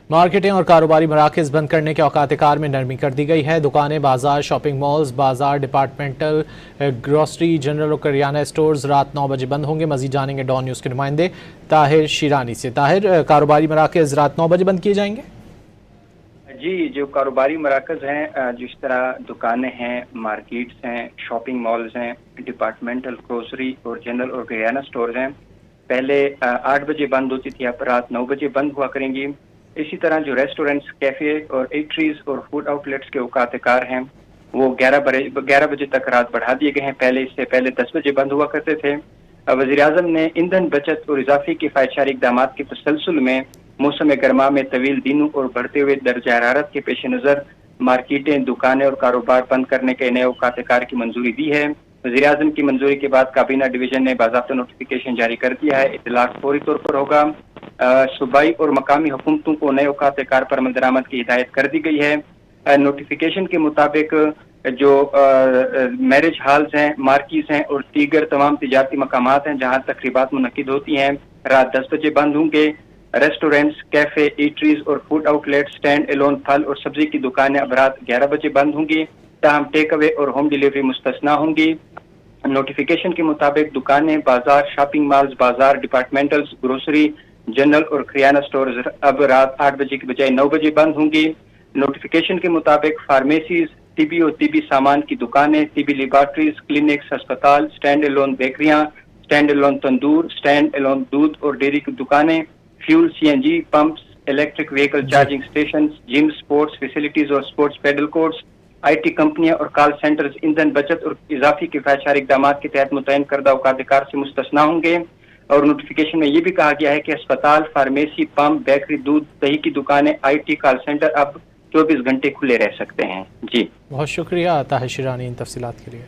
मार्केटें और कारोबारी मराकज़ बंद करने के औकात कार में नरमी कर दी गई है। दुकानें, बाजार, शॉपिंग मॉल्स, बाजार, डिपार्टमेंटल, ग्रोसरी, जनरल और करियाना स्टोर्स रात 9 बजे बंद होंगे। मजीद जानेंगे डॉन न्यूज़ के नुमाइंदे ताहिर शिरानी से। ताहिर, कारोबारी मराकज़ रात 9 बजे बंद किए जाएंगे? जी, जो कारोबारी मराकज़ हैं, जिस तरह दुकानें हैं, मार्केट्स हैं, शॉपिंग मॉल्स हैं, डिपार्टमेंटल, ग्रोसरी और जनरल और करियाना स्टोर्स हैं, पहले 8 बजे बंद होती थी, अब रात 9 बजे बंद हुआ करेंगी। इसी तरह जो रेस्टोरेंट्स, कैफ़े और ईटरीज और फूड आउटलेट्स के औकात कार हैं, वो 11 बजे तक रात बढ़ा दिए गए हैं। इससे पहले 10 बजे बंद हुआ करते थे। वज़ीर-ए-आज़म ने ईंधन बचत और इजाफी किफ़ायतशारी इक़दामात के तसलसल में मौसम गर्मा में तवील दिनों और बढ़ते हुए दर्जा हरारत के पेश नज़र मार्केटें, दुकानें और कारोबार बंद करने के नए औकात कार की मंजूरी दी है। वज़ीर-ए-आज़म की मंजूरी के बाद काबीना डिवीजन ने बाज़ाब्ता नोटिफिकेशन जारी कर दिया है। इतलाक़ फौरी तौर पर होगा। सूबाई और मकामी हुकूमतों को नए औकात कार पर अमल दरामद की हिदायत कर दी गई है। नोटिफिकेशन के मुताबिक जो मैरिज हॉल्स हैं, मार्किस हैं और दीगर तमाम तिजारती मकामात हैं जहाँ तकरीबात मुनक्किद होती हैं, रात 10 बजे बंद होंगे। रेस्टोरेंट्स, कैफे, ईटरीज और फूड आउटलेट, स्टैंड एलोन फल और सब्जी की दुकानें अब रात 11 बजे बंद होंगी। ताहम टेक अवे और होम डिलीवरी मुस्तस्ना होंगी। नोटिफिकेशन के मुताबिक दुकानें, बाजार, शॉपिंग मॉल्स, बाजार, डिपार्टमेंटल्स, ग्रोसरी, जनरल और करियाना स्टोर्स अब रात 8 बजे की बजाय 9 बजे बंद होंगी। नोटिफिकेशन के मुताबिक फार्मेसीज, टीबी और टीबी सामान की दुकानें, टीबी लेबॉर्ट्रीज, क्लिनिक्स, अस्पताल, स्टैंड एलोन बेकरियां, स्टैंड एलोन तंदूर, स्टैंड एलोन दूध और डेयरी की दुकानें, fuel, CNG pumps, electric vehicle charging station, gym, sports facilities और स्पोर्ट्स पेडल कोर्ट्स, आईटी कंपनियां और कॉल सेंटर्स ईंधन बचत और इजाफी किफायतशारी इक़दामात के तहत मुतय्यन करदा औकात कार से मुस्तस्ना होंगे। और नोटिफिकेशन में ये भी कहा गया है कि अस्पताल, फार्मेसी, पंप, बेकरी, दूध, दही की दुकानें, आईटी, कॉल सेंटर अब 24 घंटे खुले रह सकते हैं। जी, बहुत शुक्रिया ताहिर शिरानी इन तफसीलात के लिए।